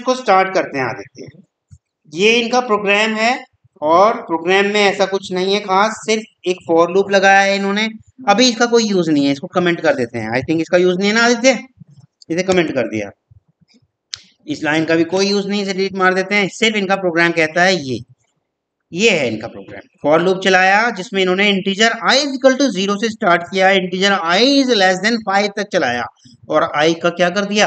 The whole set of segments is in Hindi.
इसको स्टार्ट करते हैं, देखते हैं। ये इनका प्रोग्राम है और प्रोग्राम में ऐसा कुछ नहीं है खास, सिर्फ एक फॉर लूप लगाया है इन्होंने। अभी इसका कोई यूज नहीं है, इसको कमेंट कर देते हैं। आई थिंक इसका यूज नहीं है ना आदित्य, इसे कमेंट कर दिया। इस लाइन का भी कोई यूज नहीं, इसे डिलीट मार देते हैं। सिर्फ इनका प्रोग्राम कहता है ये है इनका प्रोग्राम। फॉर लूप चलाया जिसमें इन्होंने integer i is equal to 0 से स्टार्ट किया, integer i is less than 5 तक चलाया और i का क्या कर दिया,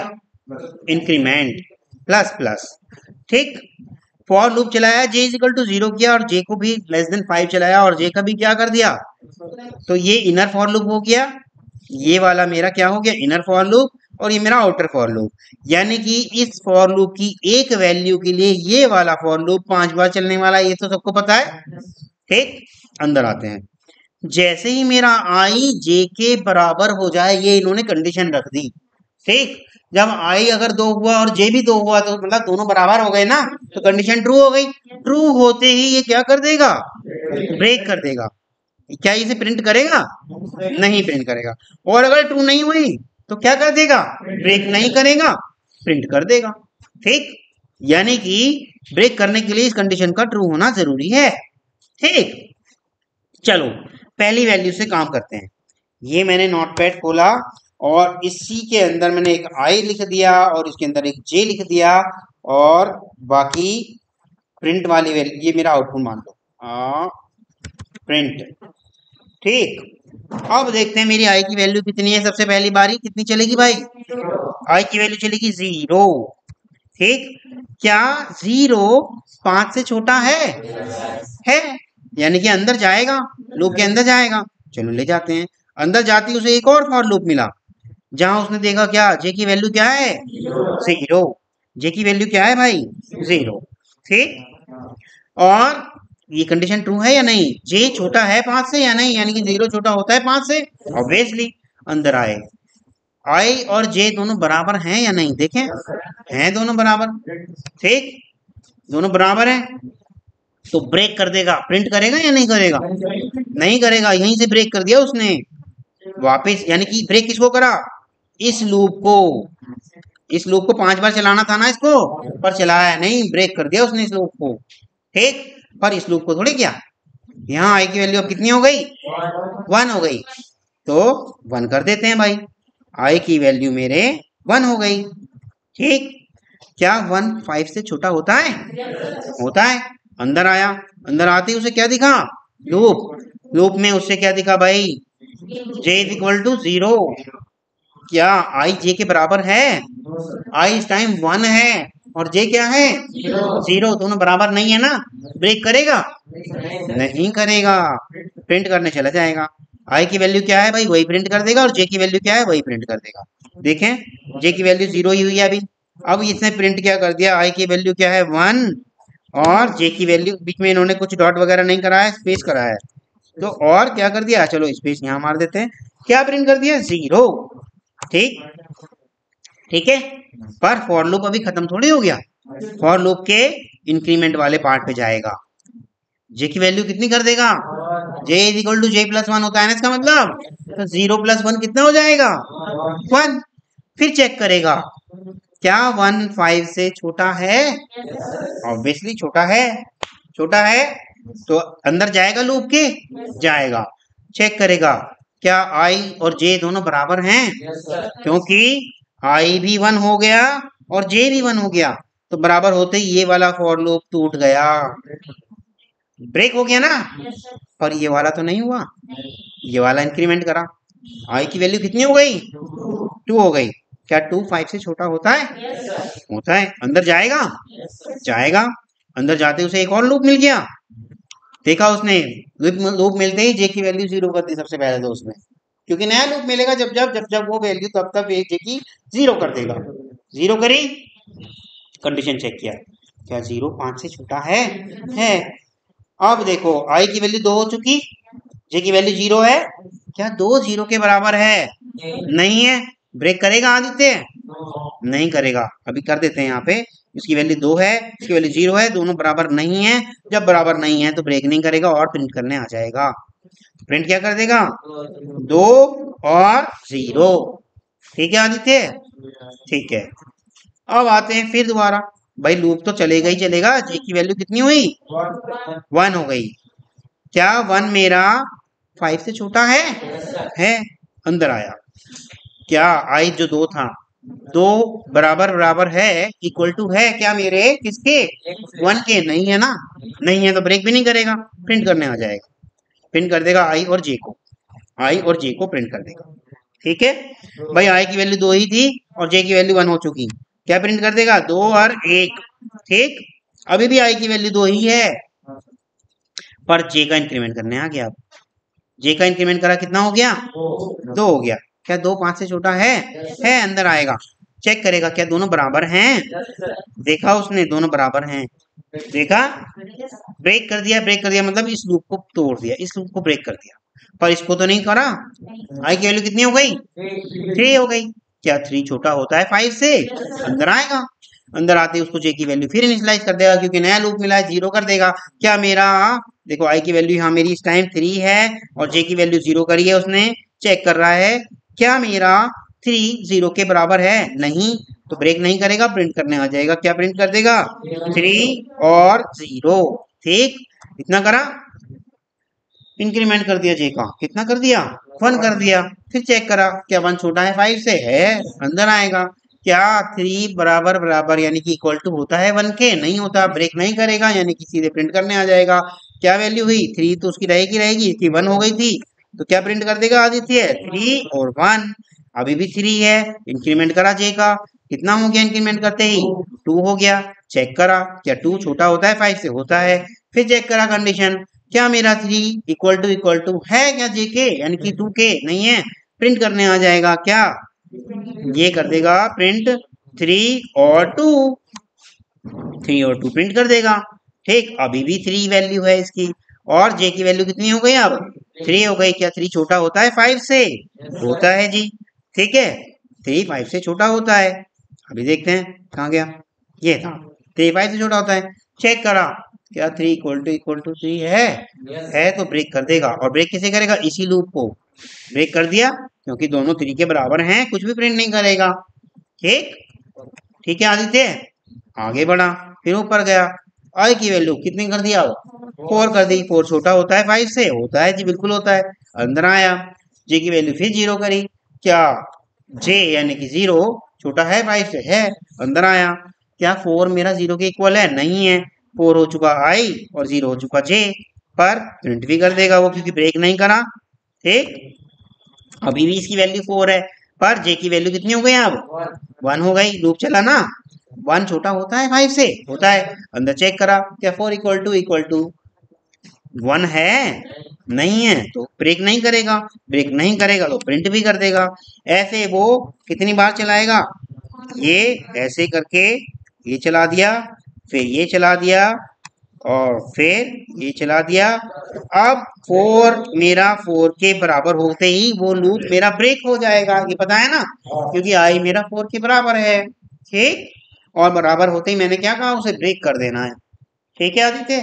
इंक्रीमेंट प्लस प्लस। ठीक, फॉर लूप चलाया, j इज इक्वल टू 0 किया और j को भी लेस देन 5 चलाया और j का भी क्या कर दिया। तो ये इनर फॉर लूप हो गया, ये वाला मेरा क्या हो गया, इनर फॉर लूप, और ये मेरा आउटर फॉर लूप। यानी कि इस फॉर लूप की एक वैल्यू के लिए ये वाला फॉर लूप 5 बार चलने वाला, ये तो सबको पता है। ठीक, अंदर आते हैं। जैसे ही मेरा i j के बराबर हो जाए, ये इन्होंने कंडीशन रख दी। ठीक, जब i अगर 2 हुआ और j भी 2 हुआ तो मतलब दोनों बराबर हो गए ना, तो कंडीशन ट्रू हो गई। ट्रू होते ही ये क्या कर देगा, ब्रेक कर देगा। क्या इसे प्रिंट करेगा, नहीं प्रिंट करेगा। और अगर ट्रू नहीं हुई तो क्या कर देगा, ब्रेक नहीं करेगा, प्रिंट कर देगा। ठीक, यानी कि ब्रेक करने के लिए इस कंडीशन का ट्रू होना जरूरी है। ठीक, चलो पहली वैल्यू से काम करते हैं। ये मैंने नोटपैड खोला और इसी के अंदर मैंने एक i लिख दिया और इसके अंदर एक j लिख दिया और बाकी प्रिंट वाली वैल्यू, ये मेरा आउटपुट मान लो प्रिंट। ठीक, अब देखते हैं मेरी i की वैल्यू कितनी है। सबसे पहली बारी कितनी चलेगी भाई, i की वैल्यू चलेगी 0। ठीक, क्या 0 5 से छोटा है, यानी कि अंदर जाएगा, लूप के अंदर जाएगा। चलो ले जाते हैं। अंदर जाती उसे एक और फॉर लूप मिला, जहां उसने देखा क्या, j की वैल्यू क्या है, 0। j की वैल्यू क्या है भाई, 0। ठीक, और ये कंडीशन ट्रू है या नहीं, j छोटा है 5 से या नहीं, यानी कि 0 छोटा होता है 5 से, ऑब्वियसली। अंदर आए, i और j दोनों बराबर हैं या नहीं, देखें, हैं दोनों बराबर। ठीक, दोनों बराबर हैं तो ब्रेक कर देगा, प्रिंट करेगा या नहीं करेगा, नहीं करेगा। यहीं से ब्रेक कर दिया उसने वापस, यानी कि ब्रेक किसको करा, इस लूप को। इस लूप को 5 बार चलाना था ना इसको, पर चलाया नहीं, ब्रेक कर दिया उसने इस लूप को। ठीक, पर इस लूप को थोड़ी किया। यहाँ i की वैल्यू अब कितनी हो गई, 1 हो गई, तो 1 कर देते हैं भाई। i की वैल्यू मेरे 1 हो गई। ठीक, क्या 1 5 से छोटा होता है, होता है। अंदर आया, अंदर आते ही उसे क्या दिखा, लूप में उससे क्या दिखा भाई, j इज इक्वल टू 0। क्या i j के बराबर है, i इस टाइम 1 है और j क्या है, 0। दोनों बराबर नहीं है ना, ब्रेक करेगा, नहीं करेगा, प्रिंट करने चला जाएगा। i की वैल्यू क्या है भाई, वही प्रिंट कर देगा, और j की वैल्यू क्या है, वही प्रिंट कर देगा। देखें, j की वैल्यू 0 ही हुई है अभी। अब इसने प्रिंट क्या कर दिया, i की वैल्यू क्या है 1 और j की वैल्यू, बीच में इन्होंने कुछ डॉट वगैरह नहीं कराया, स्पेस कराया है, तो और क्या कर दिया, चलो स्पेस यहाँ मार देते हैं। क्या प्रिंट कर दिया, 0। ठीक, ठीक है, पर फॉर लूप अभी खत्म थोड़ी हो गया, फॉर लूप के इंक्रीमेंट वाले पार्ट पे जाएगा। j की वैल्यू कितनी कर देगा, j is equal to j plus 1 होता है ना इसका मतलब, तो 0 प्लस 1 कितना हो जाएगा, 1। फिर चेक करेगा, क्या 1 5 से छोटा है, ऑब्वियसली छोटा है, छोटा है, तो अंदर जाएगा लूप के, जाएगा। चेक करेगा, क्या i और j दोनों बराबर हैं, क्योंकि i भी 1 हो गया और j भी 1 हो गया, तो बराबर होते ही ये वाला फॉर लूप टूट गया, ब्रेक हो गया ना। पर ये वाला तो नहीं हुआ, ये वाला इंक्रीमेंट करा, i की वैल्यू कितनी हो गई, 2 हो गई। क्या 2 5 से छोटा होता है, होता है। अंदर जाएगा, जाएगा, अंदर जाते उसे एक और लूप मिल गया, देखा उसने, लूप मिलते ही j की वैल्यू 0 कर दी सबसे पहले तो उसने, क्योंकि नया लूप मिलेगा जब जब जब जब वो वैल्यू, तब तब j की 0 कर देगा। 0 करी, कंडीशन चेक किया, क्या 0 5 से छोटा है। अब देखो i की वैल्यू 2 हो चुकी, j की वैल्यू 0 है, क्या 2 0 के बराबर है, नहीं है, ब्रेक करेगा आदित्य, नहीं करेगा। अभी कर देते हैं यहाँ पे, इसकी वैल्यू 2 है, इसकी वैल्यू 0 है, दोनों बराबर नहीं है। जब बराबर नहीं है तो ब्रेक नहीं करेगा और प्रिंट करने आ जाएगा। प्रिंट क्या कर देगा, 2 और 0। ठीक है आदित्य, ठीक है। अब आते हैं फिर दोबारा, भाई लूप तो चलेगा ही चलेगा। जे की वैल्यू कितनी हुई? 1 हो गई। क्या 1 मेरा 5 से छोटा है। अंदर आया। क्या आई जो 2 था, 2 बराबर बराबर है, इक्वल टू है क्या मेरे किसके? 1 के। नहीं है ना, नहीं है तो ब्रेक भी नहीं करेगा, प्रिंट करने आ जाएगा। प्रिंट कर देगा आई और जे को, आई और जे को प्रिंट कर देगा। ठीक है भाई, आई की वैल्यू 2 ही थी और जे की वैल्यू 1 हो चुकी। क्या प्रिंट कर देगा? 2 और 1। ठीक, अभी भी आई की वैल्यू 2 ही है, पर जे का इंक्रीमेंट करने आ गया। जे का इंक्रीमेंट करा, कितना हो गया? 2 हो गया। क्या 2 5 से छोटा है। अंदर आएगा, चेक करेगा क्या दोनों बराबर हैं। देखा उसने दोनों बराबर हैं, देखा, ब्रेक कर दिया। ब्रेक कर दिया मतलब इस लूप को तोड़ दिया, इस लूप को ब्रेक कर दिया, पर इसको तो नहीं करा। आई की वैल्यू कितनी हो गई? 3 हो गई। क्या 3 छोटा होता है 5 से? अंदर आएगा, अंदर आते ही उसको जे की वैल्यू फिर इनिशियलाइज कर देगा, क्योंकि नया लूप मिला है, 0 कर देगा। क्या मेरा, देखो आई की वैल्यू यहाँ मेरी इस टाइम 3 है और जे की वैल्यू 0 करी है उसने। चेक कर रहा है क्या मेरा 3 0 के बराबर है। नहीं, तो ब्रेक नहीं करेगा, प्रिंट करने आ जाएगा। क्या प्रिंट कर देगा? 3 और 0। ठीक, इतना करा, इंक्रीमेंट कर दिया जे का, कितना कर दिया? 1 कर दिया। फिर चेक करा, क्या 1 छोटा है 5 से? है, अंदर आएगा। क्या 3 बराबर बराबर यानी कि इक्वल टू होता है 1 के? नहीं होता, ब्रेक नहीं करेगा, यानी कि सीधे प्रिंट करने आ जाएगा। क्या वैल्यू हुई? 3 तो उसकी रहेगी रहेगी, इसकी 1 हो गई थी, तो क्या प्रिंट कर देगा आदित्य? 3 और 1। अभी भी 3 है, इंक्रीमेंट करा जे का, कितना हो गया इंक्रीमेंट करते ही? 2 हो गया। चेक करा, क्या 2 छोटा होता है 5 से? होता है। फिर चेक करा कंडीशन, क्या मेरा 3 इक्वल टू है क्या जे के, यानी कि 2 के? नहीं है, प्रिंट करने आ जाएगा। क्या ये कर देगा प्रिंट? 3 और 2, 3 और 2 प्रिंट कर देगा। ठीक, अभी भी 3 वैल्यू है इसकी, और जे की वैल्यू कितनी हो गई अब? 3 हो गई। क्या 3 छोटा होता है 5 से? होता है जी। ठीक है, 3 5 से छोटा होता है। अभी देखते हैं कहाँ गया, ये था, 3 5 से छोटा होता है। चेक करा, क्या 3 इक्वल टू 3 है तो ब्रेक कर देगा। और ब्रेक किसे करेगा? इसी लूप को ब्रेक कर दिया, क्योंकि दोनों 3 के बराबर हैं, कुछ भी प्रिंट नहीं करेगा। ठीक, ठीक है आदित्य, आगे बढ़ा, फिर ऊपर गया। आई की वैल्यू कितनी कर दिया? 4 कर दी। 4 छोटा होता है 5 से? होता है जी, बिल्कुल होता है। अंदर आया, जे की वैल्यू फिर 0 करी। क्या जे यानी कि 0 छोटा है 5 से? है। अंदर आया, क्या 4 मेरा 0 के इक्वल है? नहीं है। 4 हो चुका आई और 0 हो चुका जे, पर प्रिंट भी कर देगा वो, क्योंकि ब्रेक नहीं करा। ठीक, अभी भी इसकी वैल्यू 4 है, पर जे की वैल्यू कितनी हो गई अब? 1 हो गई। लूप चला ना, 1 छोटा होता है 5 से? होता है। अंदर चेक करा, क्या 4 इक्वल टू 1 है? नहीं है, तो ब्रेक नहीं करेगा। ब्रेक नहीं करेगा तो प्रिंट भी कर देगा। ऐसे वो कितनी बार चलाएगा? ये ऐसे करके ये चला दिया, फिर ये चला दिया, और फिर ये चला दिया। अब 4 मेरा 4 के बराबर होते ही वो लूप मेरा ब्रेक हो जाएगा, ये पता है ना, क्योंकि आई मेरा 4 के बराबर है। ठीक, और बराबर होते ही मैंने क्या कहा? उसे ब्रेक कर देना है। ठीक है आदित्य,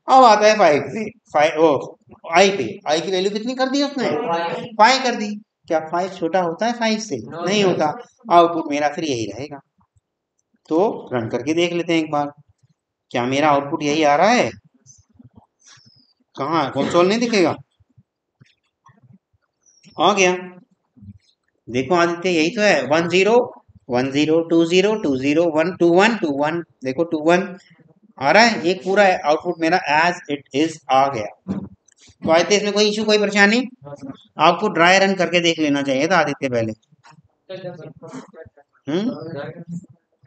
अब आता है 5 पे। 5 ओ आई पे, आई की वैल्यू कितनी कर दी उसने? 5 कर दी। क्या 5 छोटा होता है 5 से? नहीं होता। आउटपुट मेरा फिर यही रहेगा। तो रन करके देख लेते हैं एक बार, क्या मेरा आउटपुट यही आ रहा है? कहाँ कंसोल नहीं दिखेगा? आ गया, देखो आदित्य यही तो है। 1 0 1 0 2 0 2 0 1 2 1 2 1, देखो 2 1 आ रहा है। एक पूरा आउटपुट मेरा एज इट इज आ गया। तो आदित्य इसमें कोई इशू, कोई परेशानी? आपको ड्राई रन करके देख लेना चाहिए था आदित्य पहले।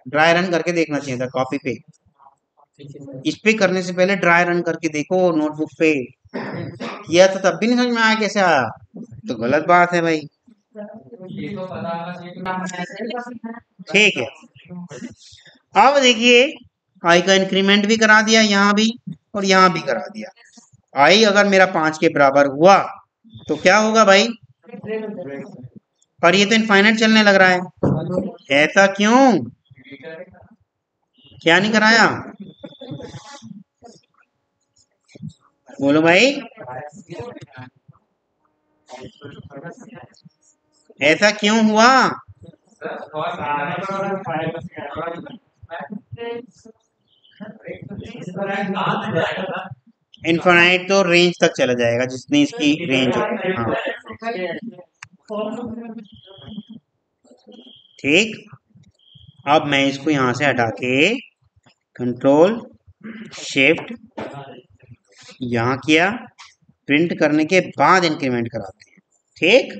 ड्राई रन करके देखना चाहिए था कॉपी पे। इस पे करने से पहले ड्राई रन करके देखो नोटबुक पे। किया तो तब भी नहीं समझ में आया, कैसे आया? तो गलत बात है भाई। ठीक है, अब देखिए, आई का इंक्रीमेंट भी करा दिया यहाँ भी, और यहाँ भी करा दिया। आई अगर मेरा 5 के बराबर हुआ तो क्या होगा भाई? पर ये तो इनफाइनाइट चलने लग रहा है, ऐसा क्यों? क्या नहीं कराया? बोलो भाई, ऐसा क्यों हुआ? इनफाइनाइट तो रेंज तक चला जाएगा जितनी इसकी रेंज हो। हाँ ठीक। अब मैं इसको यहां से हटा के कंट्रोल शिफ्ट यहां किया, प्रिंट करने के बाद इंक्रीमेंट कराते हैं। ठीक।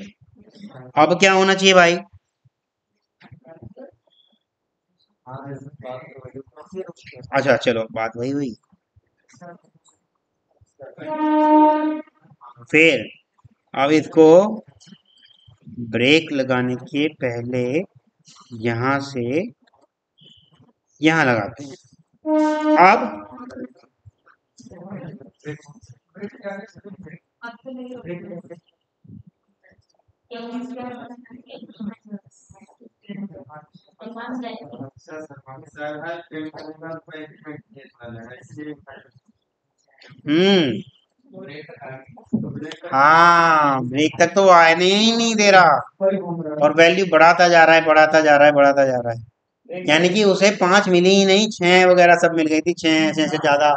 अब क्या होना चाहिए भाई? अच्छा चलो बात वही हुई। फिर अब इसको ब्रेक लगाने के पहले यहां से यहां लगाते हैं। अब हम्म हाँ, ब्रेक तक तो वो आने ही नहीं दे रहा और वैल्यू बढ़ाता जा रहा है, बढ़ाता जा रहा है, बढ़ाता जा रहा है। यानी कि उसे 5 मिली ही नहीं, 6 वगैरह सब मिल गई थी, 6 से ज्यादा।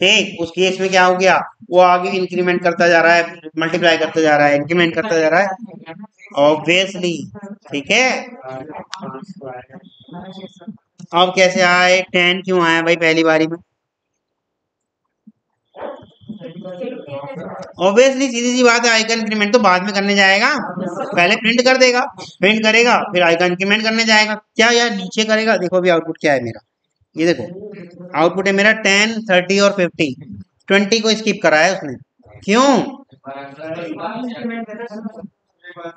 ठीक, उस केस में क्या हो गया? वो आगे इंक्रीमेंट करता जा रहा है, मल्टीप्लाई करता जा रहा है, इंक्रीमेंट करता जा रहा है ऑब्वियसली। ठीक है। अब कैसे आए 10 क्यों आया भाई पहली बारी में? ऑब्वियसली सीधी सी बात है, आइकन इंक्रीमेंट तो बाद में करने जाएगा, पहले प्रिंट कर देगा, प्रिंट करेगा फिर आइकन इंक्रीमेंट करने जाएगा। क्या यार नीचे करेगा? देखो अभी आउटपुट क्या है मेरा, ये देखो आउटपुट है मेरा 10, 30 और 50। 20 को स्किप करा है उसने। क्यों?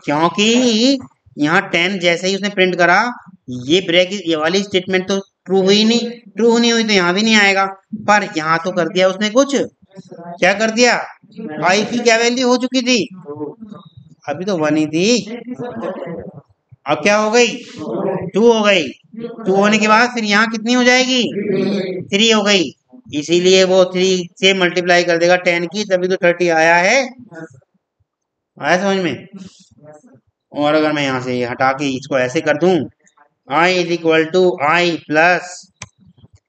क्योंकि यहाँ 10 जैसे ही उसने प्रिंट करा, ये ब्रेक ये वाली स्टेटमेंट तो ट्रू हुई नहीं, ट्रू नहीं हुई तो यहाँ भी नहीं आएगा। पर यहाँ तो कर दिया उसने कुछ, क्या कर दिया? आई की क्या वैल्यू हो चुकी थी? अभी तो 1 ही थी, अब क्या हो गई? 2 हो गई। 2 होने के बाद फिर यहाँ कितनी हो जाएगी? 3 हो गई। इसीलिए वो 3 से मल्टीप्लाई कर देगा 10 की, तभी तो 30 आया है। आया समझ में? और अगर मैं यहाँ से हटा के इसको ऐसे कर दूं, i is equal to I plus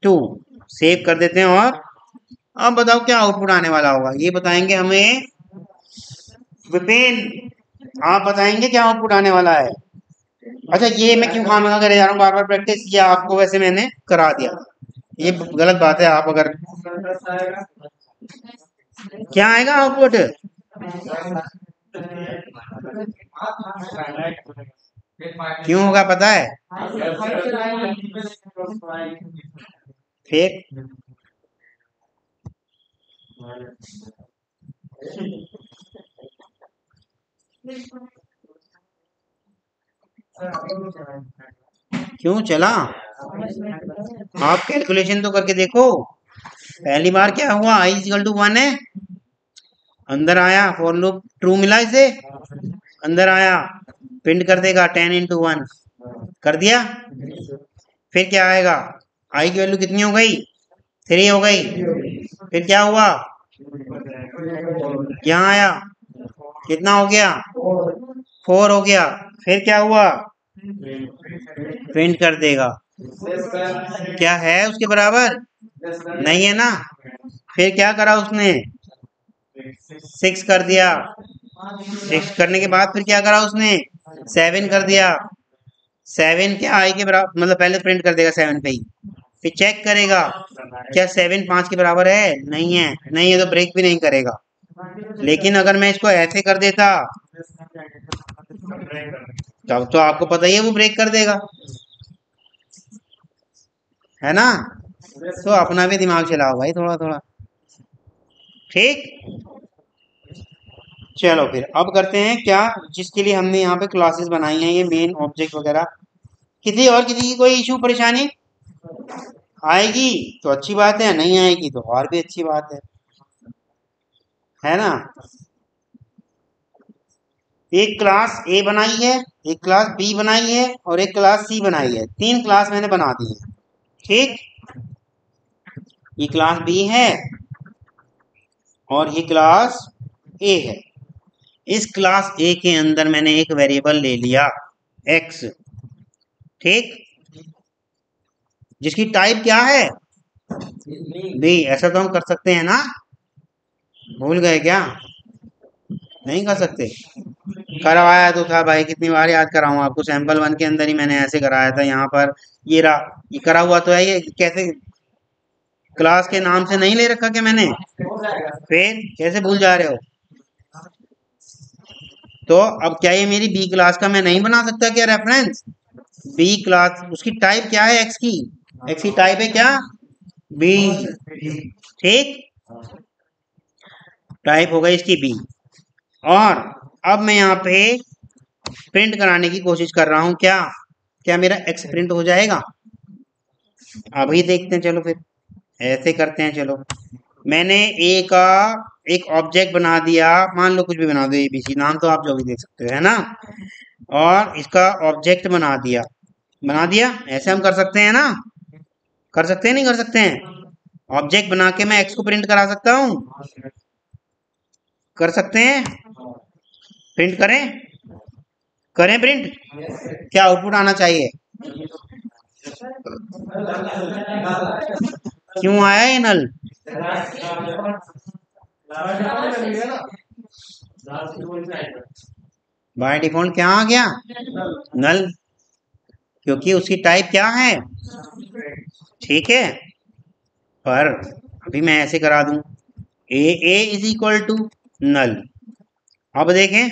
2, save कर देते हैं। और अब बताओ क्या आउटपुट आने वाला होगा, ये बताएंगे हमें विपिन, आप बताएंगे क्या आउटपुट आने वाला है? अच्छा ये मैं क्यों खामखा करे जा रहा हूँ बार बार प्रैक्टिस, या आपको वैसे मैंने करा दिया? ये गलत बात है। आप अगर क्या आएगा आउटपुट? क्यों होगा पता है? फिर क्यों चला? आप कैलकुलेशन तो करके देखो। पहली बार क्या हुआ, आई इक्वल टू 1 है, अंदर आया, फॉर लूप ट्रू मिला इसे, अंदर आया, प्रिंट कर देगा 10 इंटू 1, कर दिया। फिर क्या आएगा? आई की वैल्यू कितनी हो गई? 3 हो गई। फिर क्या हुआ? यहाँ आया, कितना हो गया? 4 हो गया। फिर क्या हुआ? प्रिंट कर देगा। क्या है उसके बराबर? नहीं है ना। फिर क्या करा उसने? 6 कर दिया। 6 करने के बाद फिर क्या करा उसने? 7 कर दिया। 7 क्या आई के बराबर, मतलब पहले प्रिंट कर देगा 7 पे ही, फिर चेक करेगा क्या 7 5 के बराबर है, नहीं है, नहीं है तो ब्रेक भी नहीं करेगा। लेकिन अगर मैं इसको ऐसे कर देता तब तो आपको पता ही है वो ब्रेक कर देगा, है ना? तो अपना भी दिमाग चलाओ भाई थोड़ा थोड़ा। ठीक। चलो फिर अब करते हैं क्या, जिसके लिए हमने यहाँ पे क्लासेस बनाई हैं, ये मेन ऑब्जेक्ट वगैरह। किसी की कोई इशू परेशानी आएगी तो अच्छी बात है, नहीं आएगी तो और भी अच्छी बात है ना? एक क्लास ए बनाई है, एक क्लास बी बनाई है और एक क्लास सी बनाई है। 3 क्लास मैंने बना दी है। ठीक, ये क्लास बी है और ये क्लास ए है। इस क्लास ए के अंदर मैंने एक वेरिएबल ले लिया x। ठीक, जिसकी टाइप क्या है, बी। ऐसा तो हम कर सकते हैं ना, भूल गए क्या? नहीं कर सकते? करवाया तो था भाई, कितनी बार याद कराऊं आपको, सैंपल 1 के अंदर ही मैंने ऐसे कराया था। यहाँ पर ये रहा, ये करा हुआ तो है। ये कैसे क्लास के नाम से नहीं ले रखा क्या मैंने? फिर कैसे भूल जा रहे हो? तो अब क्या ये मेरी बी क्लास का मैं नहीं बना सकता क्या रेफरेंस? बी क्लास, उसकी टाइप क्या है एक्स की? एक्स की टाइप है क्या? बी। ठीक, टाइप हो गई इसकी बी। और अब मैं यहाँ पे प्रिंट कराने की कोशिश कर रहा हूँ, क्या क्या मेरा एक्स प्रिंट हो जाएगा? अभी देखते हैं, चलो फिर ऐसे करते हैं। चलो, मैंने ए का एक ऑब्जेक्ट बना दिया, मान लो कुछ भी बना दो, एबीसी नाम तो आप जो भी दे सकते हो, है ना। और इसका ऑब्जेक्ट बना दिया, बना दिया। ऐसे हम कर सकते हैं ना, कर सकते हैं नहीं कर सकते हैं? ऑब्जेक्ट बना के मैं एक्स को प्रिंट करा सकता हूँ, कर सकते हैं। प्रिंट करें, करें प्रिंट। क्या आउटपुट आना चाहिए? क्यों आया ये नल? बाय डिफॉल्ट क्या आ गया? नल, क्योंकि उसकी टाइप क्या है? ठीक है, पर अभी मैं ऐसे करा दूं, ए इज इक्वल टू नल। अब देखें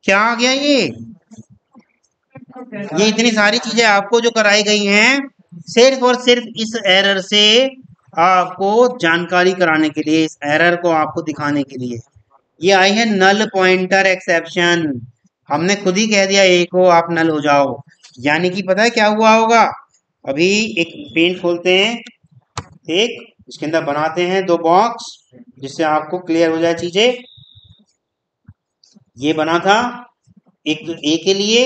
क्या आ गया ये इतनी सारी चीजें आपको जो कराई गई हैं, सिर्फ और सिर्फ इस एरर से आपको जानकारी कराने के लिए, इस एरर को आपको दिखाने के लिए ये आई है नल पॉइंटर एक्सेप्शन। हमने खुद ही कह दिया ए को आप नल हो जाओ, यानी कि पता है क्या हुआ होगा? अभी एक पेंट खोलते हैं, एक इसके अंदर बनाते हैं 2 बॉक्स, जिससे आपको क्लियर हो जाए चीजें। ये बना था एक तो ए के लिए,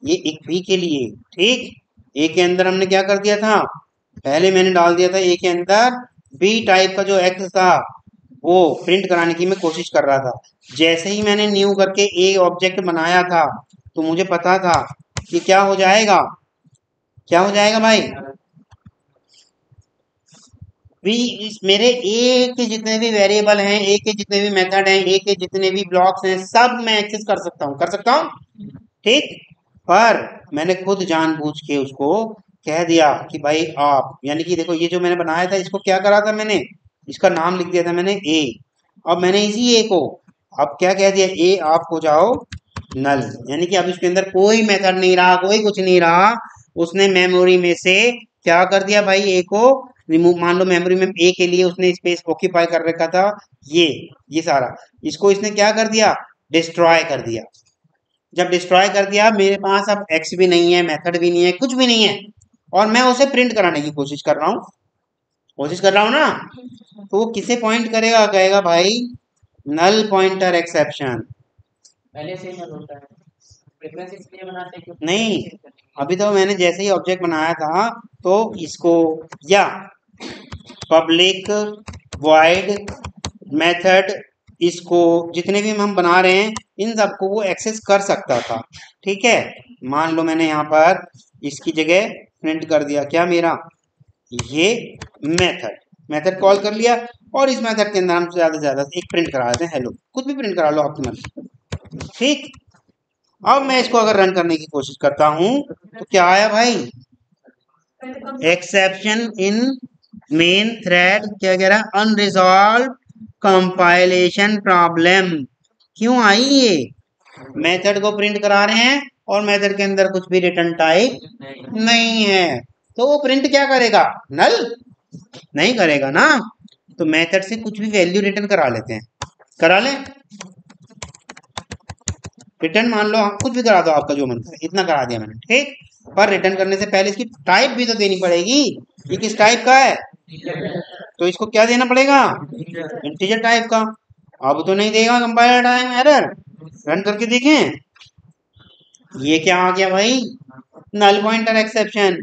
ये एक बी के लिए। ठीक, ए के अंदर हमने क्या कर दिया था, पहले मैंने डाल दिया था ए के अंदर बी टाइप का जो एक्स था, वो प्रिंट कराने की मैं कोशिश कर रहा था। जैसे ही मैंने न्यू करके ए ऑब्जेक्ट बनाया था, तो मुझे पता था कि क्या हो जाएगा, क्या हो जाएगा भाई? बी, इस मेरे ए के जितने भी वेरिएबल हैं, ए के जितने भी मेथड हैं, ए के जितने भी ब्लॉक्स हैं, सब मैं एक्सेस कर सकता हूँ, कर सकता हूँ। ठीक, पर मैंने खुद जानबूझ के उसको कह दिया कि भाई आप, यानी कि देखो ये जो मैंने बनाया था, इसको क्या करा था मैंने, इसका नाम लिख दिया था मैंने ए। अब मैंने इसी ए को अब क्या कह दिया, ए आप हो जाओ नल, यानी कि अब इसके अंदर कोई मेथड नहीं रहा, कोई कुछ नहीं रहा। उसने मेमोरी में से क्या कर दिया भाई, ए को रिमूव। मान लो मेमोरी में ए के लिए उसने स्पेस ऑक्यूपाई कर रखा था, ये सारा, इसको इसने क्या कर दिया, डिस्ट्रॉय कर दिया। जब डिस्ट्रॉय कर दिया, मेरे पास अब एक्स भी नहीं है, मेथड भी नहीं है, कुछ भी नहीं है, और मैं उसे प्रिंट कराने की कोशिश कर रहा हूँ, कोशिश कर रहा हूँ ना। तो वो किसे पॉइंट करेगा, कहेगा भाई नल पॉइंटर एक्सेप्शन। पहले से ही नल होता है, प्रेफरेंस इसलिए बनाते हैं क्योंकि नहीं, अभी तो मैंने जैसे ही ऑब्जेक्ट बनाया था, तो इसको या पब्लिक वॉइड मेथड, इसको जितने भी हम बना रहे हैं इन सबको वो एक्सेस कर सकता था। ठीक है, मान लो मैंने यहाँ पर इसकी जगह प्रिंट कर दिया क्या मेरा, ये मेथड, मेथड कॉल कर लिया, और इस मेथड के अंदर हम ज्यादा से ज्यादा एक प्रिंट करा देते हैं हेलो, कुछ भी प्रिंट करा लो आपकी मर्जी। ठीक, अब मैं इसको अगर रन करने की कोशिश करता हूं, तो क्या आया भाई, एक्सेप्शन इन मेन थ्रेड, क्या कह रहा है, अनरिजॉल्व कंपाइलेशन प्रॉब्लम। क्यों आई ये, मेथड को प्रिंट करा रहे हैं और मेथड के अंदर कुछ भी रिटर्न टाइप नहीं है, तो वो प्रिंट क्या करेगा, नल नहीं करेगा ना। तो मेथड से कुछ भी वैल्यू रिटर्न करा लेते हैं, करा लें रिटर्न, मान लो कुछ भी करा दो आपका जो मन करे, इतना करा दिया मैंने। ठीक, पर रिटर्न करने से पहले इसकी टाइप भी तो देनी पड़ेगी, ये किस टाइप का है, तो इसको क्या देना पड़ेगा, इंटीजर टाइप का। अब तो नहीं देगा कंपाइलर टाइम एरर, रन करके देखें, ये क्या आ गया भाई, नल पॉइंटर एक्सेप्शन,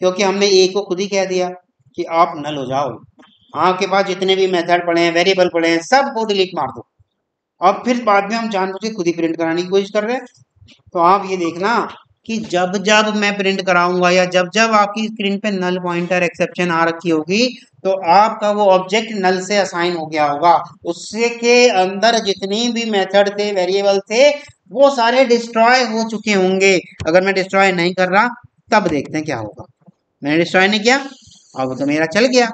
क्योंकि हमने ए को खुद ही कह दिया कि आप नल हो जाओ, आपके पास जितने भी मेथड पड़े हैं, वेरिएबल पड़े हैं, सबको डिलीट मार दो। अब फिर बाद में हम जानबूझ के खुद ही प्रिंट कराने की कोशिश कर रहे हैं। तो आप ये देखना कि जब जब मैं प्रिंट कराऊंगा या जब जब आपकी स्क्रीन पे नल पॉइंटर एक्सेप्शन आ रखी होगी तो आपका वो ऑब्जेक्ट नल से असाइन हो गया होगा, उससे के अंदर जितनी भी मेथड थे, वेरिएबल थे, वो सारे डिस्ट्रॉय हो चुके होंगे। अगर मैं डिस्ट्रॉय नहीं कर रहा तब देखते हैं क्या होगा। मैंने डिस्ट्रॉय नहीं किया, अब तो मेरा चल गया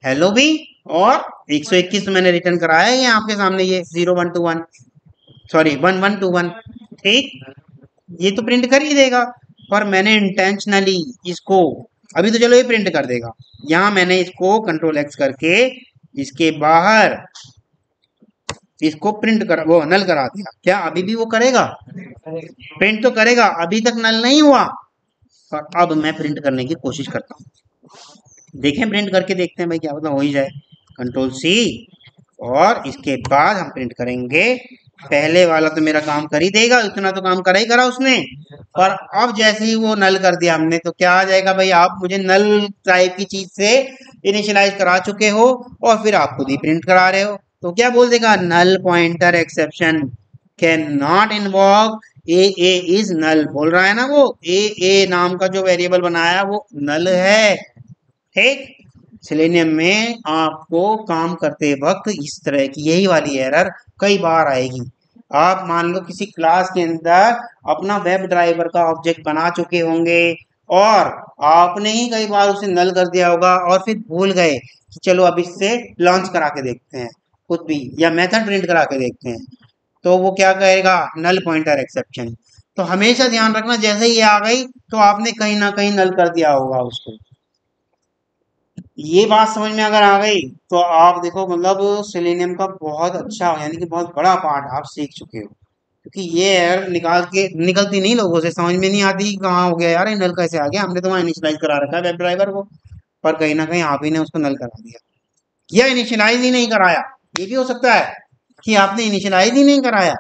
हेलो भी, और 121 तो मैंने रिटर्न कराया है आपके सामने, ये 0121 सॉरी 1121, ठीक, ये तो प्रिंट कर ही देगा। पर मैंने इंटेंशनली इसको, अभी तो चलो ये प्रिंट कर देगा, यहाँ मैंने इसको कंट्रोल एक्स करके इसके बाहर इसको प्रिंट कर वो नल करा दिया। क्या अभी भी वो करेगा? प्रिंट तो करेगा, अभी तक नल नहीं हुआ, पर अब मैं प्रिंट करने की कोशिश करता हूँ। देखें प्रिंट करके देखते हैं भाई क्या पता हो ही जाए। कंट्रोल सी, और इसके बाद हम प्रिंट करेंगे। पहले वाला तो मेरा काम कर ही देगा, इतना तो काम करा ही करा उसने, पर अब जैसे ही वो नल कर दिया हमने तो क्या आ जाएगा भाई, आप मुझे नल टाइप की चीज से इनिशियलाइज करा चुके हो और फिर आप खुद ही प्रिंट करा रहे हो, तो क्या बोल देगा, null pointer exception can not involve a is null, बोल रहा है ना वो, ए नाम का जो वेरिएबल बनाया वो नल है, ठीक। सेलेनियम में आपको काम करते वक्त इस तरह की यही वाली एरर कई बार आएगी। आप मान लो किसी क्लास के अंदर अपना वेब ड्राइवर का ऑब्जेक्ट बना चुके होंगे और आपने ही कई बार उसे नल कर दिया होगा और फिर भूल गए कि चलो अब इससे लॉन्च करा के देखते हैं कुछ भी, या मेथड प्रिंट करा के देखते हैं, तो वो क्या कहेगा, नल पॉइंटर एक्सेप्शन। तो हमेशा ध्यान रखना जैसे ही आ गई तो आपने कहीं ना कहीं नल कर दिया होगा उसको। ये बात समझ में अगर आ गई तो आप देखो मतलब सेलेनियम का बहुत अच्छा यानी कि बहुत बड़ा पार्ट आप सीख चुके हो, क्योंकि ये एरर निकलती नहीं लोगों से, समझ में नहीं आती कहाँ हो गया यार ये नल कैसे आ गया, हमने तो वहाँ इनिशियलाइज करा रखा है वेब ड्राइवर को, पर कहीं ना कहीं आप ही ने उसको नल करा दिया, या इनिशियलाइज ही नहीं कराया। ये भी हो सकता है कि आपने इनिशियलाइज ही नहीं कराया,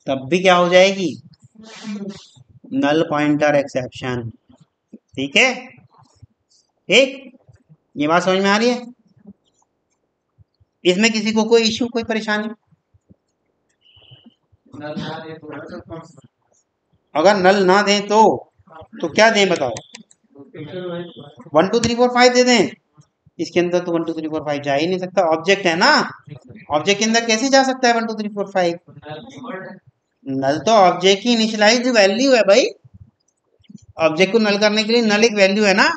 तब भी क्या हो जाएगी, नल पॉइंटर एक्सेप्शन, ठीक है। ठीक, ये बात समझ में आ रही है? इसमें किसी को कोई इश्यू कोई परेशानी? अगर नल ना दें तो क्या दें बताओ? 1 2 3 4 5 दे दें? इसके अंदर तो 1 2 3 4 5 जा ही नहीं सकता, ऑब्जेक्ट है ना, ऑब्जेक्ट के अंदर कैसे जा सकता है 1 2 3 4 5? नल तो ऑब्जेक्ट की इनिशियलाइज्ड वैल्यू है भाई, ऑब्जेक्ट को नल करने के लिए नल एक वैल्यू है ना।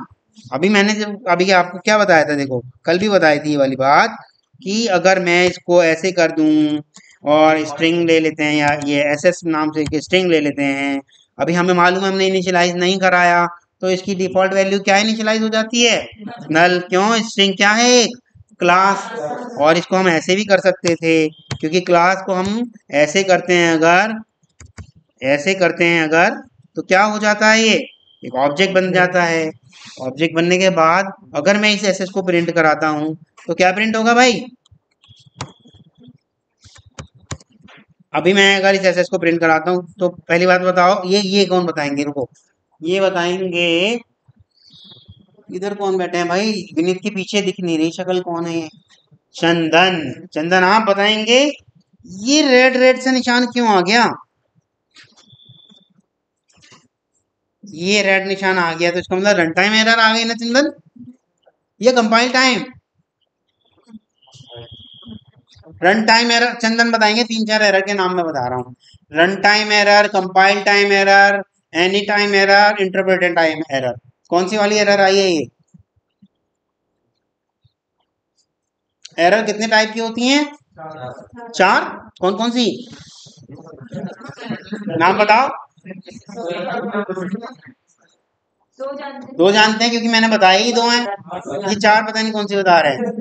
अभी मैंने जब अभी आपको क्या बताया था, देखो कल भी बताई थी ये वाली बात, कि अगर मैं इसको ऐसे कर दूं और स्ट्रिंग ले लेते हैं, या ये एसएस नाम से एक स्ट्रिंग ले लेते हैं, अभी हमें मालूम है हमने इनिशियलाइज नहीं कराया, तो इसकी डिफॉल्ट वैल्यू क्या इनिशियलाइज हो जाती है, नल। क्यों? स्ट्रिंग क्या है, एक क्लास, और इसको हम ऐसे भी कर सकते थे, क्योंकि क्लास को हम ऐसे करते हैं अगर, ऐसे करते हैं अगर, तो क्या हो जाता है, ये एक ऑब्जेक्ट बन जाता है। ऑब्जेक्ट बनने के बाद अगर मैं इस एसएस को प्रिंट कराता हूं तो क्या प्रिंट होगा भाई, अभी मैं अगर इस एसएस को प्रिंट कराता हूं तो पहली बात बताओ, ये कौन बताएंगे, रुको ये बताएंगे, इधर कौन बैठे हैं भाई, विनीत के पीछे दिख नहीं रही शक्ल, कौन है ये, चंदन, चंदन आप बताएंगे ये रेड रेड से निशान क्यों आ गया, ये रेड निशान आ गया तो इसका मतलब रन टाइम एरर आ गई ना चंदन, ये compile time, run time error Chandan बताएंगे, 3 4 एरर के नाम मैं बता रहा हूँ, run time error, compile time error, any time error, interpreted time error, कौन सी वाली एरर आई है ये? एरर कितने टाइप की होती हैं? 4, कौन कौन सी, नाम बताओ। दो जानते हैं क्योंकि मैंने बताया ही 2 हैं, ये 4 पता नहीं कौन सी बता रहे हैं,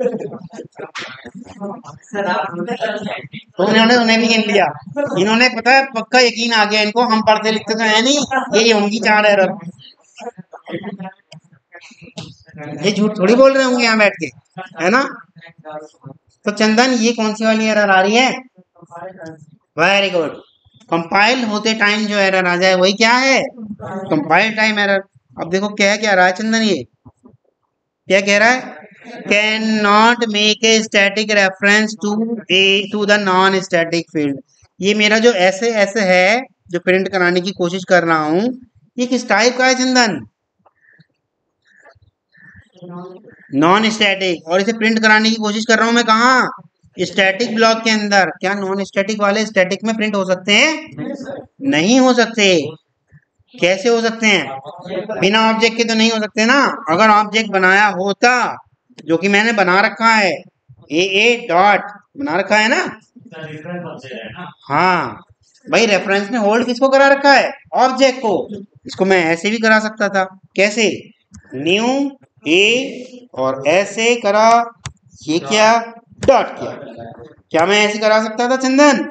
तो उन्होंने उन्हें भी गिन लिया, इन्होंने पता है पक्का यकीन आ गया इनको, हम पढ़ते लिखते तो है नहीं, यही होंगी 4 एरर, ये झूठ थोड़ी बोल रहे होंगे यहाँ बैठ के, है ना। तो चंदन ये कौन सी वाली एरर आ रही है? वेरी गुड, कंपाइल होते टाइम जो एरर आ जाए वही क्या है, कंपाइल टाइम एरर। अब देखो क्या क्या रहा है चंदन, ये क्या कह रहा है, can not make a static reference to the non static field, ये मेरा जो ऐसे ऐसे है जो प्रिंट कराने की कोशिश कर रहा हूँ ये किस टाइप का है चंदन? Non static. और इसे प्रिंट कराने की कोशिश कर रहा हूँ मैं कहाँ? स्टैटिक ब्लॉक के अंदर। क्या नॉन स्टैटिक वाले स्टैटिक में प्रिंट हो सकते हैं? नहीं हो सकते। कैसे हो सकते हैं? बिना ऑब्जेक्ट के तो नहीं हो सकते ना। अगर ऑब्जेक्ट बनाया होता, जो कि मैंने बना रखा है, ए डॉट बना रखा है ना। हाँ भाई, रेफरेंस ने होल्ड किसको करा रखा है? ऑब्जेक्ट को। इसको मैं ऐसे भी करा सकता था। कैसे? न्यू ए और ऐसे करा, ये क्या, डॉट किया। क्या मैं ऐसे करा सकता था चंदन?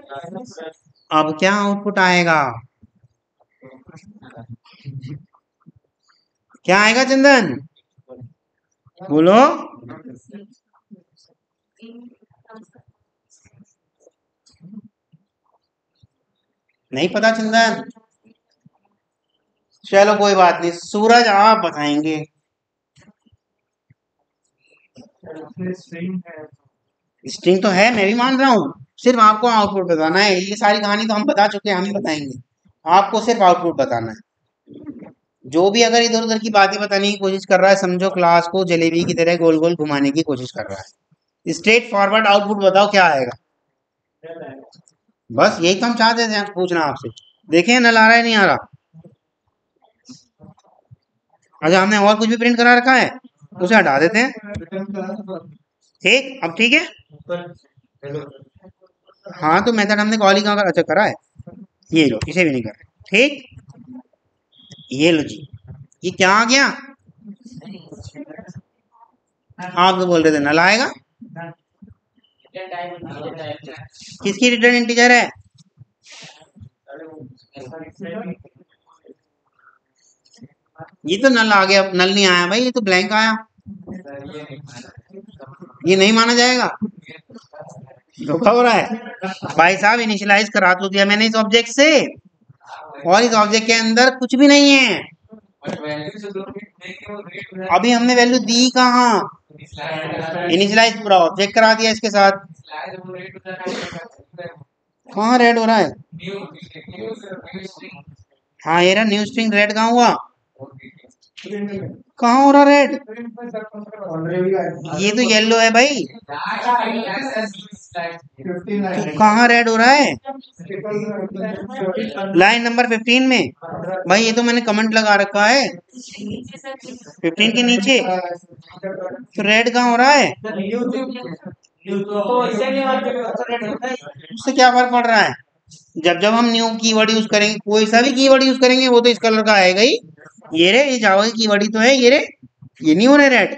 अब क्या आउटपुट आएगा? क्या आएगा चंदन? बोलो। नहीं पता चंदन? चलो कोई बात नहीं, सूरज आप बताएंगे। स्ट्रिंग तो है, मैं भी मान रहा हूँ, सिर्फ आपको आउटपुट बताना है। ये सारी कहानी तो हम बता चुके हैं, हम ही बताएंगे। आपको सिर्फ आउटपुट बताना है। जो भी अगर इधर उधर की बातें बताने की कोशिश कर रहा है, समझो क्लास को जलेबी की तरह गोल गोल घुमाने की कोशिश कर रहा है। स्ट्रेट फॉरवर्ड आउटपुट बताओ क्या आएगा। बस यही तो हम चाहते थे पूछना आपसे। देखें नल आ रहा है नहीं आ रहा। अच्छा, हमने और कुछ भी प्रिंट करा रखा है, उसे हटा देते हैं। ठीक, अब ठीक है। हाँ तो मेथड हमने कॉल ही कहाँ कर, अच्छा करा है। ये लो, इसे भी नहीं कर रहे। ठीक, ये लो जी। ये क्या आ गया? आप तो बोल रहे थे नल आएगा। किसकी रिटर्न इंटीजर है? ये तो नल आ गया, नल नहीं आया भाई, ये तो ब्लैंक आया। ये नहीं माना जाएगा, धोखा हो रहा है भाई साहब। इनिशियलाइज करा तो दिया मैंने इस ऑब्जेक्ट से, और इस ऑब्जेक्ट के अंदर कुछ भी नहीं है। अभी हमने वैल्यू दी कहाँ? इनिशियलाइज पूरा ऑब्जेक्ट करा दिया इसके साथ। कहाँ रेड हो रहा है? हाँ ये रहा न्यू स्ट्रिंग। रेड कहाँ हुआ? कहाँ हो रहा रेड? ये तो येलो है भाई। कहाँ रेड हो रहा है? लाइन नंबर 15 में। भाई ये तो मैंने कमेंट लगा रखा है 15 के नीचे। तो रेड कहाँ हो रहा है? उससे क्या फर्क पड़ रहा है? जब जब हम न्यू कीवर्ड यूज करेंगे, कोई सा भी कीवर्ड यूज करेंगे, वो तो इस कलर का आएगा ही। ये रे, ये जावा की कीवर्ड ही तो है ये रे। ये नहीं हो रहे रेड।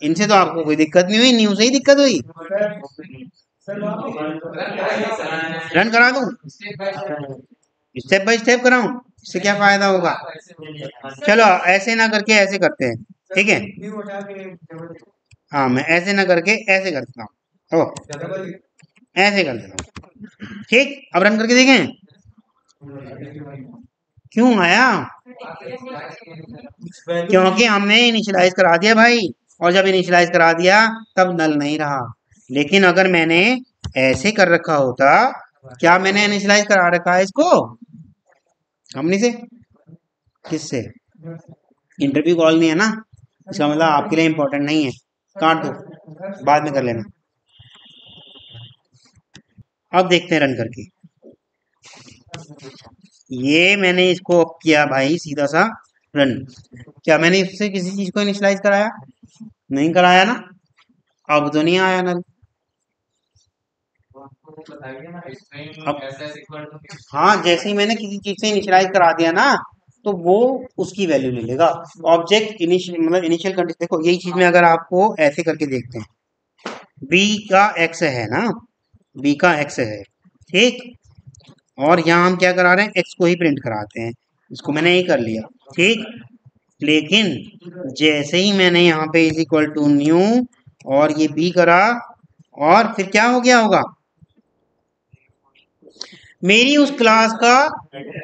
इनसे तो आपको कोई दिक्कत नहीं हुई, न्यू से ही दिक्कत हुई। रन करा दूं? स्टेप बाय स्टेप कराऊं? इससे क्या फायदा होगा? चलो ऐसे ना करके ऐसे करते हैं, ठीक है। हाँ मैं ऐसे ना करके ऐसे करता हूँ। ओ, ऐसे कर देता हूँ। ठीक, अब रन करके देखें। क्यों आया? क्योंकि हमने इनिशियलाइज करा दिया भाई, और जब इनिशियलाइज करा दिया तब नल नहीं रहा। लेकिन अगर मैंने ऐसे कर रखा होता, क्या मैंने इनिशियलाइज करा रखा है इसको हमने से? किससे? इंटरव्यू कॉल नहीं है ना, इसका मतलब आपके लिए इंपॉर्टेंट नहीं है। काट दो, बाद में कर लेना। अब देखते हैं रन करके। ये मैंने इसको अब किया भाई सीधा सा रन। क्या मैंने इससे किसी चीज को इनिशियलाइज कराया? नहीं कराया ना। अब तो नहीं आया नल। अब हाँ, जैसे ही मैंने किसी चीज से इनिशियलाइज करा दिया ना, तो वो उसकी वैल्यू ले लेगा। ऑब्जेक्ट इनिशियल मतलब इनिशियल कंडीशन। देखो यही चीज में अगर आपको ऐसे करके देखते हैं, बी का एक्स है ना, बी का एक्स है, ठीक। और यहाँ हम क्या करा रहे हैं? एक्स को ही प्रिंट कराते हैं। इसको मैंने ही कर लिया, ठीक। लेकिन जैसे ही मैंने यहाँ पे इज इक्वल टू न्यू और ये बी करा, और फिर क्या हो गया होगा? मेरी उस क्लास का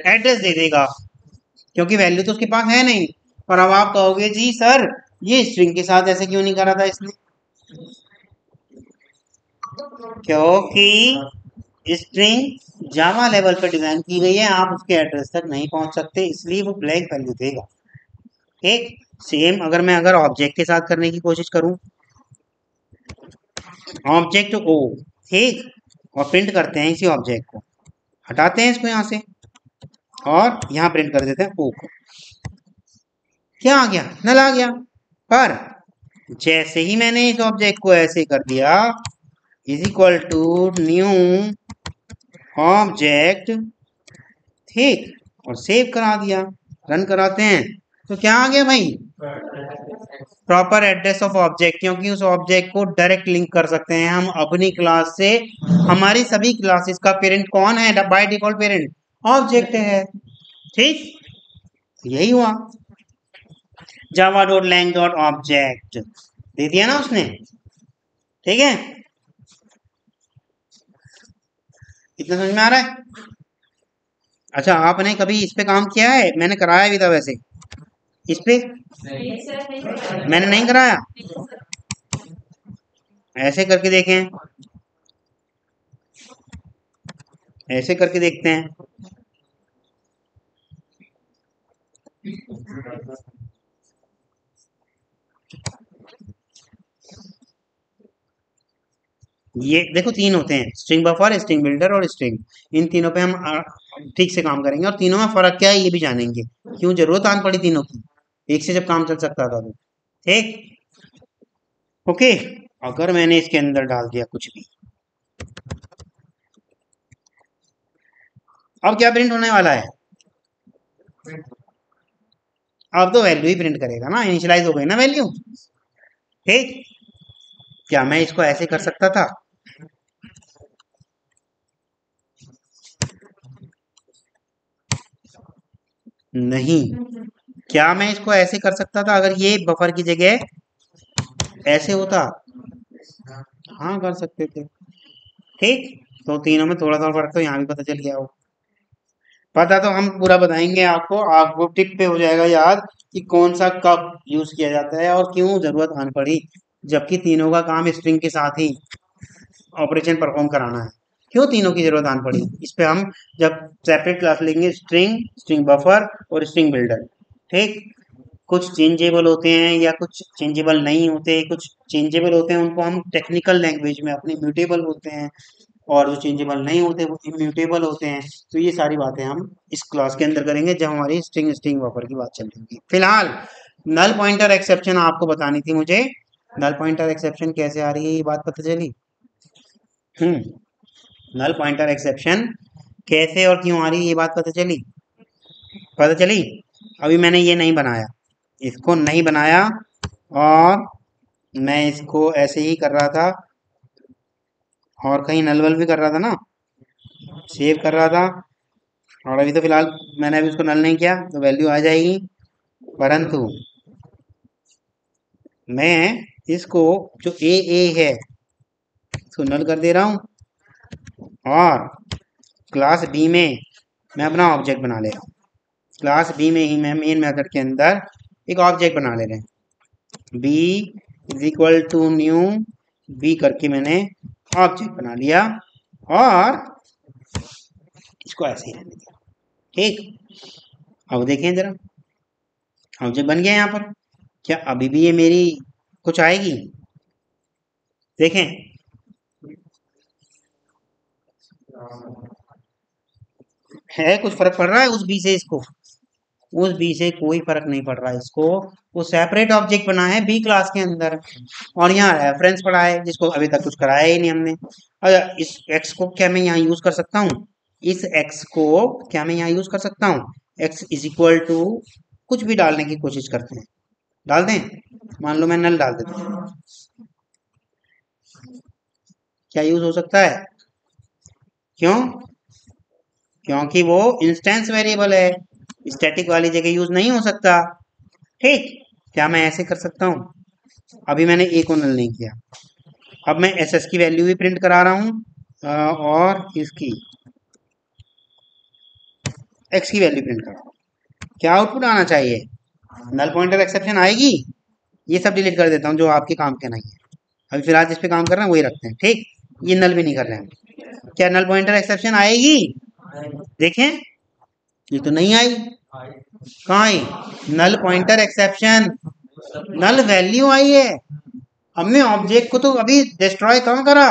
एड्रेस दे देगा, क्योंकि वैल्यू तो उसके पास है नहीं। और अब आप कहोगे जी सर ये स्ट्रिंग के साथ ऐसे क्यों नहीं करा था इसने? क्योंकि स्ट्रिंग जावा लेवल पर डिजाइन की गई है, आप उसके एड्रेस तक नहीं पहुंच सकते, इसलिए वो ब्लैंक वैल्यू देगा। ठीक, सेम अगर ऑब्जेक्ट के साथ करने की कोशिश करूं, ऑब्जेक्ट ओ, ठीक, और प्रिंट करते हैं इसी ऑब्जेक्ट को, हटाते हैं इसको यहां से और यहां प्रिंट कर देते हैं ओ को, क्या आ गया, नल आ गया। पर जैसे ही मैंने इस ऑब्जेक्ट को ऐसे कर दिया is equal to new object, ठीक, और सेव करा दिया, रन कराते हैं, तो क्या आ गया भाई, प्रॉपर एड्रेस ऑफ ऑब्जेक्ट, क्योंकि उस ऑब्जेक्ट को डायरेक्ट लिंक कर सकते हैं हम अपनी क्लास से। हमारी सभी क्लासेस का पेरेंट कौन है, बाय डिफॉल्ट पेरेंट ऑब्जेक्ट है। ठीक, यही हुआ, Java dot lang dot object दे दिया ना उसने। ठीक है, इतना समझ में आ रहा है। अच्छा, आपने कभी इस पे काम किया है, मैंने कराया भी था वैसे इस पे, मैंने नहीं कराया, ऐसे करके देखें, ऐसे करके देखते हैं। ये देखो तीन होते हैं, स्ट्रिंग बफर, स्ट्रिंग बिल्डर और स्ट्रिंग, इन तीनों पे हम ठीक से काम करेंगे और तीनों में फर्क क्या है ये भी जानेंगे, क्यों जरूरत आन पड़ी तीनों की, एक से जब काम चल सकता था तो। ठीक, ओके, अगर मैंने इसके अंदर डाल दिया कुछ भी, अब क्या प्रिंट होने वाला है, अब तो वैल्यू ही प्रिंट करेगा ना, इनिशियलाइज हो गई ना वैल्यू। ठीक, क्या मैं इसको ऐसे कर सकता था, नहीं, क्या मैं इसको ऐसे कर सकता था अगर ये बफर की जगह ऐसे होता, हाँ कर सकते थे। ठीक, तो तीनों में थोड़ा थोड़ा फर्क तो यहाँ भी पता चल गया हो, पता तो हम पूरा बताएंगे आपको, आपको टिप पे हो जाएगा याद कि कौन सा कब यूज किया जाता है और क्यों जरूरत आन पड़ी, जबकि तीनों का काम स्ट्रिंग के साथ ही ऑपरेशन परफॉर्म कराना है, क्यों तीनों की जरूरत आन पड़ी, इस पे हम जब सेपरेट क्लास लेंगे, स्ट्रिंग, स्ट्रिंग बफर और स्ट्रिंग बिल्डर। ठीक, कुछ चेंजेबल होते हैं या कुछ चेंजेबल नहीं होते, कुछ चेंजेबल होते हैं उनको हम टेक्निकल लैंग्वेज में अपने म्यूटेबल बोलते हैं, और जो चेंजेबल नहीं होते वो इम्यूटेबल होते हैं। तो ये सारी बातें हम इस क्लास के अंदर करेंगे जब हमारी स्ट्रिंग स्ट्रिंग बफर की बात चल रही होगी। फिलहाल नल पॉइंटर एक्सेप्शन आपको बतानी थी मुझे, नल पॉइंटर एक्सेप्शन कैसे आ रही है ये बात पता चली। नल पॉइंटर एक्सेप्शन कैसे और क्यों आ रही है ये बात पता चली, पता चली। अभी मैंने ये नहीं बनाया, इसको नहीं बनाया, और मैं इसको ऐसे ही कर रहा था, और कहीं नल वल भी कर रहा था ना, सेव कर रहा था, और अभी तो फिलहाल मैंने अभी उसको नल नहीं किया तो वैल्यू आ जाएगी, परंतु मैं इसको जो ए है इसको नल कर दे रहा हूँ, और क्लास बी में मैं अपना ऑब्जेक्ट बना ले रहा हूँ, क्लास बी में ही मैं मेन मेथड के अंदर एक ऑब्जेक्ट बना ले रहे हैं, B is equal to new B करके मैंने ऑब्जेक्ट बना लिया और इसको ऐसे ही रहने दिया। ठीक, अब देखें जरा, ऑब्जेक्ट बन गया यहाँ पर, क्या अभी भी ये मेरी कुछ आएगी, देखें, है कुछ फर्क पड़ रहा है उस बी से इसको, उस बी से कोई फर्क नहीं पड़ रहा है इसको, वो सेपरेट ऑब्जेक्ट बना है बी क्लास के अंदर, और यहाँ रेफरेंस पड़ा है जिसको अभी तक कुछ कराया ही नहीं हमने। अच्छा, इस एक्स को क्या मैं यहाँ यूज कर सकता हूँ, इस एक्स को क्या मैं यहाँ यूज कर सकता हूँ, एक्स इज इक्वल टू कुछ भी डालने की कोशिश करते हैं, डाल दें, मान लो मैं नल डाल देता हूँ, क्या यूज हो सकता है, क्यों, क्योंकि वो इंस्टेंस वेरिएबल है, स्टैटिक वाली जगह यूज नहीं हो सकता। ठीक, क्या मैं ऐसे कर सकता हूँ, अभी मैंने ए को नल नहीं किया, अब मैं एस एस की वैल्यू भी प्रिंट करा रहा हूँ और इसकी एक्स की वैल्यू प्रिंट कर रहा हूँ, क्या आउटपुट आना चाहिए, नल पॉइंटर एक्सेप्शन आएगी, ये सब डिलीट कर देता हूँ जो आपके काम के नहीं है, अभी फिलहाल जिस पे काम कर रहे हैं वही रखते हैं। ठीक, ये नल भी नहीं कर रहे हैं, क्या नल पॉइंटर एक्सेप्शन आएगी? देखें, ये तो नहीं आई। कहाँ आई? Null pointer exception, null value आई है। हमने ऑब्जेक्ट को तो अभी डिस्ट्रॉय कहाँ करा?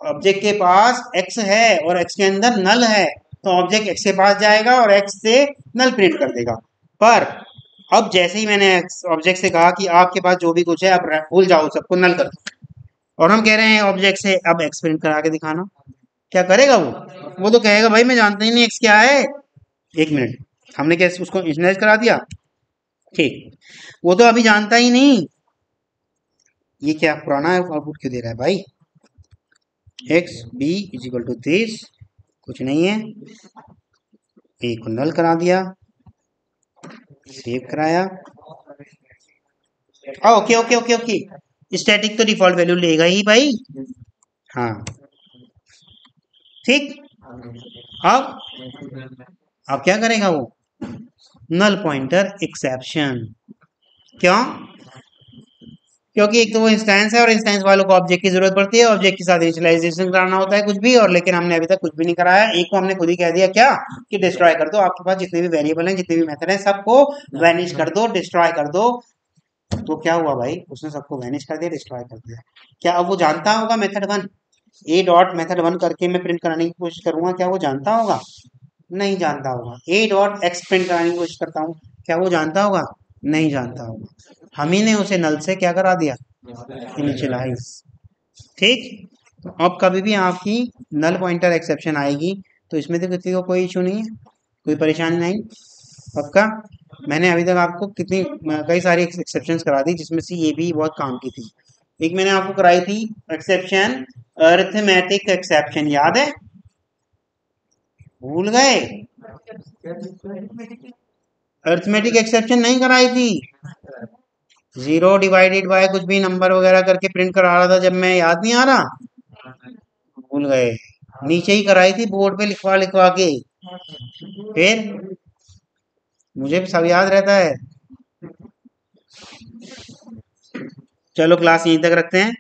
ऑब्जेक्ट के पास x है और x के अंदर नल है, तो ऑब्जेक्ट x के पास जाएगा और x से नल प्रिंट कर देगा। पर अब जैसे ही मैंने ऑब्जेक्ट से कहा कि आपके पास जो भी कुछ है आप भूल जाओ, सबको नल कर दो, और हम कह रहे हैं ऑब्जेक्ट से अब x प्रिंट करा के दिखाना, क्या करेगा वो? वो तो कहेगा भाई मैं जानता ही नहीं x क्या है। एक मिनट, हमने क्या उसको इनिशियलाइज करा दिया? ठीक, वो तो अभी जानता ही नहीं। ये क्या पुराना आउटपुट क्यों दे रहा है भाई? X B is equal to this, कुछ नहीं है। ए को नल करा दिया, सेव कराया। Okay okay okay okay, static तो डिफॉल्ट वैल्यू लेगा ही भाई। हाँ ठीक। अब क्या करेगा वो? Null pointer exception. क्यों? क्योंकि एक तो वो इंस्टेंस है और इंस्टेंस वालों को ऑब्जेक्ट की जरूरत पड़ती है, ऑब्जेक्ट के साथ इनिशियलाइजेशन कराना होता है कुछ भी, और लेकिन हमने अभी तक कुछ भी नहीं कराया। एक को हमने खुद ही कह दिया क्या कि डिस्ट्रॉय कर दो, आपके पास जितने भी वेरिएबल हैं, जितने भी मेथड हैं, सबको वैनिश कर दो, डिस्ट्रॉय कर दो। तो क्या हुआ भाई? उसने सबको वैनिश कर दिया, डिस्ट्रॉय कर दिया। क्या अब वो जानता होगा मेथड वन? ए डॉट मेथड वन करके मैं प्रिंट कराने की कोशिश करूंगा, क्या वो जानता होगा? नहीं जानता होगा। ए डॉट एक्स प्रिंट कराने की कोशिश करता हूँ, क्या वो जानता होगा? नहीं जानता होगा। हम ही ने उसे नल से क्या करा दिया? इनिशियलाइज। ठीक। तो अब कभी भी आपकी नल पॉइंटर एक्सेप्शन आएगी तो इसमें तो किसी को कोई इशू नहीं है, कोई परेशानी नहीं। पक्का? मैंने अभी तक आपको कितनी कई सारी एक्सेप्शंस करा दी, जिसमें से ये भी बहुत काम की थी। एक मैंने आपको कराई थी एक्सेप्शन, अरिथमेटिक एक्सेप्शन, याद है? भूल गए? अरिथमेटिक एक्सेप्शन नहीं कराई थी? जीरो डिवाइडेड बाय कुछ भी नंबर वगैरह करके प्रिंट करा रहा था जब मैं, याद नहीं आ रहा? भूल गए? नीचे ही कराई थी बोर्ड पे लिखवा लिखवा के। फिर मुझे भी सब याद रहता है। चलो क्लास यहीं तक रखते हैं।